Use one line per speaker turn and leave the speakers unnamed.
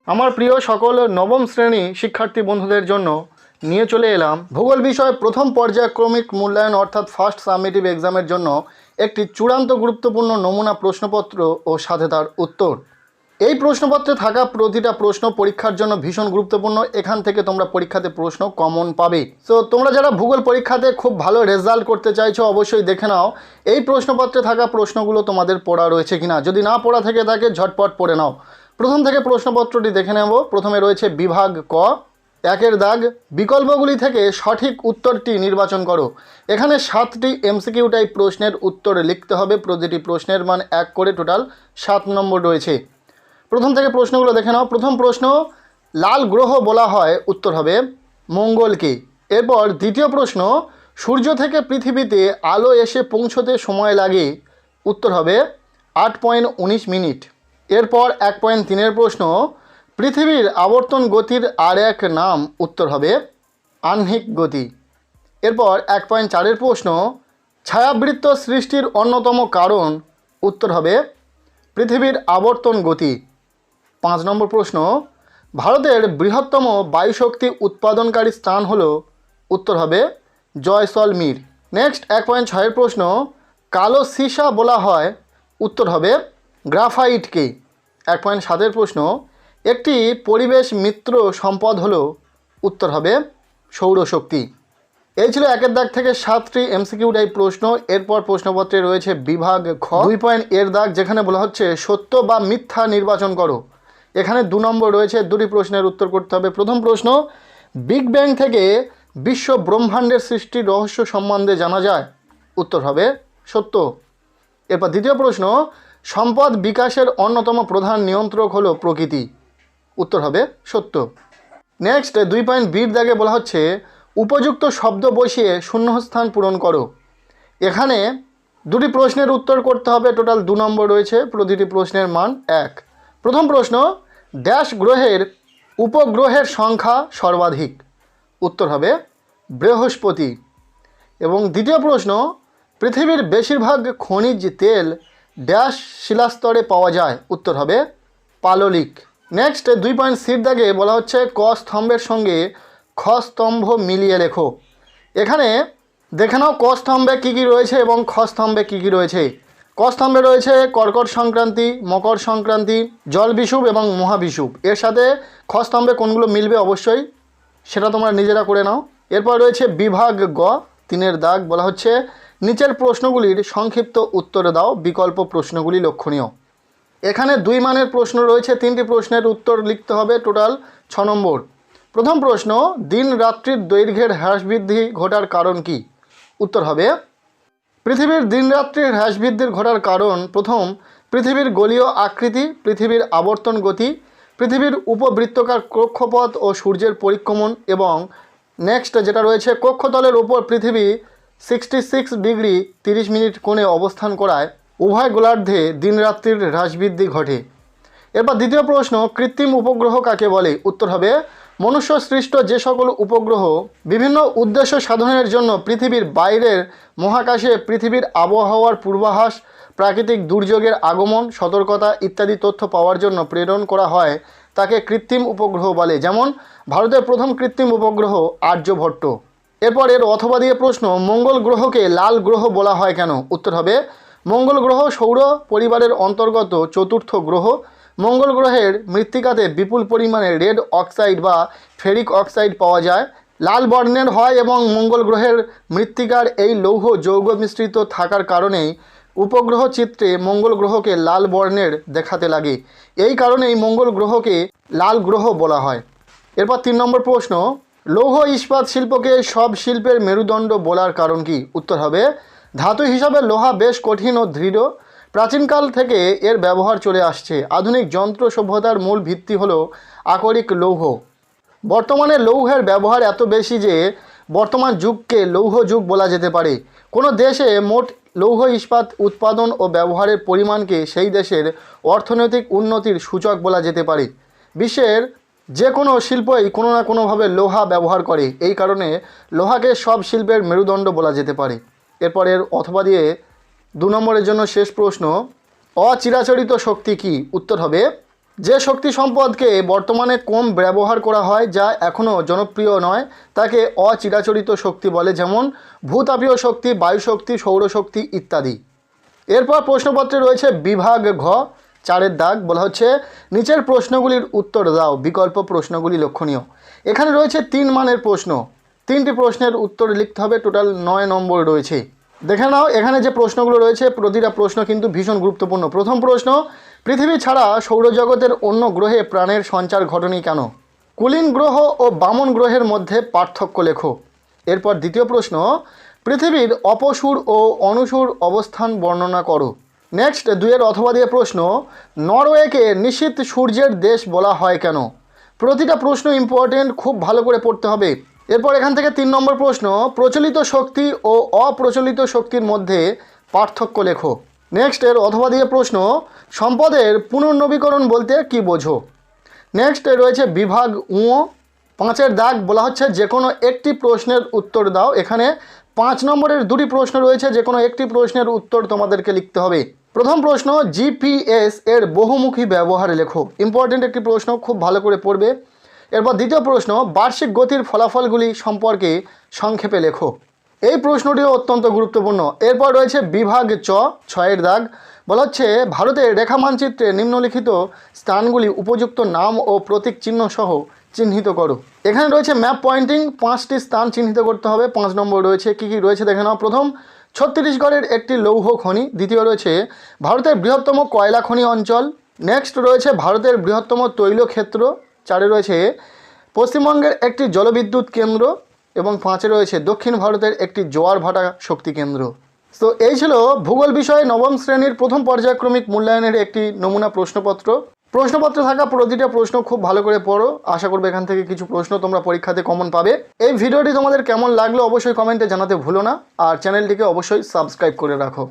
আমার প্রিয় সকল নবম শ্রেণী শিক্ষার্থী বন্ধুদের জন্য নিয়ে চলে এলাম ভূগোল বিষয়ে প্রথম পর্যায়ক্রমিক মূল্যায়ন অর্থাৎ ফার্স্ট সাবমিটিভ এক্সামের জন্য একটি চূড়ান্ত গুরুত্বপূর্ণ নমুনা প্রশ্নপত্র ও সাথে তার উত্তর। এই প্রশ্নপত্রে থাকা প্রতিটা প্রশ্ন পরীক্ষার জন্য ভীষণ গুরুত্বপূর্ণ। এখান থেকে তোমরা পরীক্ষাতে প্রশ্ন কমন পাবে। সো তোমরা যারা ভূগোল পরীক্ষাতে খুব ভালো রেজাল্ট করতে চাইছো অবশ্যই দেখে নাও এই প্রশ্নপত্রে থাকা প্রশ্নগুলো তোমাদের পড়া রয়েছে কিনা। যদি না পড়া থেকে থাকে ঝটপট পড়ে নাও। প্রথম থেকে প্রশ্নপত্রটি দেখে নেব। প্রথমে রয়েছে বিভাগ ক, একের দাগ, বিকল্পগুলি থেকে সঠিক উত্তরটি নির্বাচন করো। এখানে 7টি এমসিকিউ টাইপ প্রশ্নের উত্তর লিখতে হবে। প্রতিটি প্রশ্নের মান 1 করে, টোটাল 7 নম্বর রয়েছে। প্রথম থেকে প্রশ্নগুলো দেখে নাও। প্রথম প্রশ্ন, লাল গ্রহ বলা হয়, উত্তর হবে মঙ্গলকে। এরপর দ্বিতীয় প্রশ্ন, সূর্য থেকে পৃথিবীতে আলো এসে পৌঁছতে সময় লাগে, উত্তর হবে 8.19 মিনিট। এরপর 1.3-এর প্রশ্ন, পৃথিবীর আবর্তন গতির আর এক নাম, উত্তর হবে আহ্নিক গতি। এরপর 1.4-এর প্রশ্ন, ছায়াবৃত্ত সৃষ্টির অন্যতম কারণ, উত্তর হবে পৃথিবীর আবর্তন গতি। 5 নম্বর প্রশ্ন, ভারতের বৃহত্তম বায়ুশক্তি উৎপাদনকারী স্থান হলো, উত্তর হবে জয়সলমীর। নেক্সট 1.6-এর প্রশ্ন, কালো সীসা বলা হয়, উত্তর হবে গ্রাফাইটকে। 1.7-এর প্রশ্ন, একটি পরিবেশ মিত্র সম্পদ হলো, উত্তর হবে সৌরশক্তি। এই ছিল একের দাগ থেকে 7টি এমসিকিউ টাইপ প্রশ্ন। এরপর প্রশ্নপত্রে রয়েছে বিভাগ খ, 2 দাগ, যেখানে বলা হচ্ছে সত্য বা মিথ্যা নির্বাচন করো। এখানে 2 নম্বর রয়েছে, 2টি প্রশ্নের উত্তর করতে হবে। প্রথম প্রশ্ন, বিগ ব্যাং থেকে বিশ্ব ব্রহ্মাণ্ডের সৃষ্টির রহস্য সম্বন্ধে জানা যায়, উত্তর হবে সত্য। এরপর দ্বিতীয় প্রশ্ন, সম্পদ বিকাশের অন্যতম প্রধান নিয়ন্ত্রক হলো প্রকৃতি, উত্তর হবে সত্য। নেক্সট 2.b দাগে বলা হচ্ছে উপযুক্ত শব্দ বসিয়ে শূন্যস্থান পূরণ করো। এখানে 2টি প্রশ্নের উত্তর করতে হবে। টোটাল 2 নম্বর রয়েছে, প্রতিটি প্রশ্নের মান 1। প্রথম প্রশ্ন, ড্যাশ গ্রহের উপগ্রহের সংখ্যা সর্বাধিক, উত্তর হবে বৃহস্পতি। এবং দ্বিতীয় প্রশ্ন, পৃথিবীর বেশিরভাগ খনিজ তেল ড্যাশ শিলাস্তরে পাওয়া যায়, উত্তর হবে পাললিক। নেক্সট 2.c দাগে বলা হচ্ছে ক স্তম্ভের সঙ্গে খ স্তম্ভ মিলিয়ে লেখো। এখানে দেখে নাও ক স্তম্ভে কী কী রয়েছে এবং খ স্তম্ভে কী কী রয়েছে। ক স্তম্ভে রয়েছে কর্কট সংক্রান্তি, মকর সংক্রান্তি, জল বিষুব এবং মহাবিষুব। এর সাথে খ স্তম্ভে কোনগুলো মিলবে অবশ্যই সেটা তোমরা নিজেরা করে নাও। এরপর রয়েছে বিভাগ গ, 3-এর দাগ, বলা হচ্ছে নিচের প্রশ্নগুলির সংক্ষিপ্ত উত্তর দাও, বিকল্প প্রশ্নগুলি লক্ষণীয়। এখানে 2 মানের প্রশ্ন রয়েছে, 3টি প্রশ্নের উত্তর লিখতে হবে, টোটাল 6 নম্বর। প্রথম প্রশ্ন, দিন রাত্রির দৈর্ঘ্যের হ্রাস বৃদ্ধি ঘটার কারণ কি, উত্তর হবে পৃথিবীর দিন রাত্রির হ্রাস বৃদ্ধির ঘটার কারণ, প্রথম পৃথিবীর গোলীয় আকৃতি, পৃথিবীর আবর্তন গতি, পৃথিবীর উপবৃত্তাকার কক্ষপথ ও সূর্যের পরিক্রমণ, এবং নেক্সট যেটা রয়েছে কক্ষতলের উপর পৃথিবী 66 ডিগ্রি 30 মিনিট কোণে অবস্থান করায় উভয় গোলার্ধে দিন রাত্রির হ্রাস বৃদ্ধি ঘটে। এরপর দ্বিতীয় প্রশ্ন, কৃত্রিম উপগ্রহ কাকে বলে, উত্তর হবে মনুষ্য সৃষ্ট যে সকল উপগ্রহ বিভিন্ন উদ্দেশ্য সাধনের জন্য পৃথিবীর বাইরের মহাকাশে পৃথিবীর আবহাওয়ার পূর্বাভাস, প্রাকৃতিক দুর্যোগের আগমন, সতর্কতা ইত্যাদি তথ্য পাওয়ার জন্য প্রেরণ করা হয় তাকে কৃত্রিম উপগ্রহ বলে। যেমন ভারতের প্রথম কৃত্রিম উপগ্রহ আর্যভট্ট। এরপর এর অথবা দিয়ে প্রশ্ন, মঙ্গল গ্রহকে লাল গ্রহ বলা হয় কেন, উত্তর হবে মঙ্গল গ্রহ সৌর পরিবারের অন্তর্গত 4র্থ গ্রহ। মঙ্গল গ্রহের মৃত্তিকাতে বিপুল পরিমাণে রেড অক্সাইড বা ফেরিক অক্সাইড পাওয়া যায়, লাল বর্ণের হয় এবং মঙ্গল গ্রহের মৃত্তিকার এই লৌহ যৌগ মিশ্রিত থাকার কারণেই উপগ্রহ চিত্রে মঙ্গল গ্রহকে লাল বর্ণের দেখাতে লাগে। এই কারণেই মঙ্গল গ্রহকে লাল গ্রহ বলা হয়। এরপর 3 নম্বর প্রশ্ন, লৌহ ইস্পাত শিল্পকে সব শিল্পের মেরুদণ্ড বলার কারণ কি, উত্তর হবে ধাতু হিসাবে লোহা বেশ কঠিন ও দৃঢ়। প্রাচীনকাল থেকে এর ব্যবহার চলে আসছে। আধুনিক যন্ত্র সভ্যতার মূল ভিত্তি হলো আকরিক লৌহ। বর্তমানে লৌহের ব্যবহার এত বেশি যে বর্তমান যুগকে লৌহ যুগ বলা যেতে পারে। কোনো দেশে মোট লৌহ ইস্পাত উৎপাদন ও ব্যবহারের পরিমাণকে সেই দেশের অর্থনৈতিক উন্নতির সূচক বলা যেতে পারে। বিশ্বের যে কোনো শিল্পই কোনো না কোনোভাবে লোহা ব্যবহার করে, এই কারণে লোহাকে সব শিল্পের মেরুদণ্ড বলা যেতে পারে। এরপরের অথবা দিয়ে 2 নম্বরের জন্য শেষ প্রশ্ন, অচিরাচরিত শক্তি কি, উত্তর হবে যে শক্তি সম্পদকে বর্তমানে কম ব্যবহার করা হয়, যা এখনও জনপ্রিয় নয়, তাকে অচিরাচরিত শক্তি বলে, যেমন ভূতাপীয় শক্তি, বায়ু শক্তি, সৌরশক্তি ইত্যাদি। এরপর প্রশ্নপত্রে রয়েছে বিভাগ ঘ, 4 দাগ, বলা হচ্ছে নিচের প্রশ্নগুলির উত্তর দাও। বিকল্প প্রশ্নগুলি লক্ষণীয়। এখানে রয়েছে 3 মানের প্রশ্ন, 3টি প্রশ্নের উত্তর লিখতে হবে। টোটাল 9 নম্বর রয়েছে। দেখে নাও এখানে যে প্রশ্নগুলো রয়েছে, প্রতিটা প্রশ্ন কিন্তু ভীষণ গুরুত্বপূর্ণ। প্রথম প্রশ্ন, পৃথিবী ছাড়া সৌরজগতের অন্য গ্রহে প্রাণের সঞ্চার ঘটেনি কেন? কুলীন গ্রহ ও বামন গ্রহের মধ্যে পার্থক্য লেখো। এরপর দ্বিতীয় প্রশ্ন, পৃথিবীর অপসূর ও অনুসূর অবস্থান বর্ণনা করো। নেক্সট 2 অথবা দিয়ে প্রশ্ন, নরওয়েকে নিশীথ সূর্যের দেশ বলা হয় কেন? প্রতিটা প্রশ্ন ইম্পর্টেন্ট, খুব ভালো করে পড়তে হবে। এরপর এখান থেকে 3 নম্বর প্রশ্ন, প্রচলিত শক্তি ও অপ্রচলিত শক্তির মধ্যে পার্থক্য লেখো। নেক্সট অথবা দিয়ে প্রশ্ন, সম্পদের পুনর্নবীকরণ বলতে কি বোঝো? নেক্সট রয়েছে বিভাগ উ, 5 দাগ, বলা হচ্ছে যে কোনো একটি প্রশ্নের উত্তর দাও। এখানে 5 নম্বরের 2টি প্রশ্ন রয়েছে, যে কোনো একটি প্রশ্নের উত্তর তোমাদেরকে লিখতে হবে। প্রথম প্রশ্ন, জিপিএস এর বহুমুখী ব্যবহার লেখো। ইম্পর্টেন্ট একটি প্রশ্ন, খুব ভালো করে পড়বে। এরপর দ্বিতীয় প্রশ্ন, বার্ষিক গতির ফলাফলগুলি সম্পর্কে সংক্ষেপে লেখো। এই প্রশ্নটিও অত্যন্ত গুরুত্বপূর্ণ। এরপর রয়েছে বিভাগ চ, 6 দাগ, বলা হচ্ছে ভারতের রেখা মানচিত্রে নিম্নলিখিত স্থানগুলি উপযুক্ত নাম ও প্রতীক চিহ্ন সহ চিহ্নিত করো। এখানে রয়েছে ম্যাপ পয়েন্টিং, 5টি স্থান চিহ্নিত করতে হবে। 5 নম্বর রয়েছে, কী কী রয়েছে দেখে নাও। প্রথম, ছত্তিশগড়ের একটি লৌহ খনি। দ্বিতীয় রয়েছে ভারতের বৃহত্তম কয়লা খনি অঞ্চল। নেক্সট রয়েছে ভারতের বৃহত্তম তৈল ক্ষেত্র। 4 রয়েছে পশ্চিমবঙ্গের একটি জলবিদ্যুৎ কেন্দ্র। এবং 5 রয়েছে দক্ষিণ ভারতের একটি জোয়ার ভাটা শক্তি কেন্দ্র। তো এই ছিল ভূগোল বিষয়ে নবম শ্রেণীর প্রথম পর্যায়ক্রমিক মূল্যায়নের একটি নমুনা প্রশ্নপত্রে থাকা প্রতিটা প্রশ্ন খুব ভালো করে পড়ো। আশা করব এখান থেকে কিছু প্রশ্ন তোমরা পরীক্ষাতে কমন পাবে। এই ভিডিওটি তোমাদের কেমন লাগলো অবশ্যই কমেন্টে জানাতে ভুলো না, আর চ্যানেলটিকে অবশ্যই সাবস্ক্রাইব করে রাখো।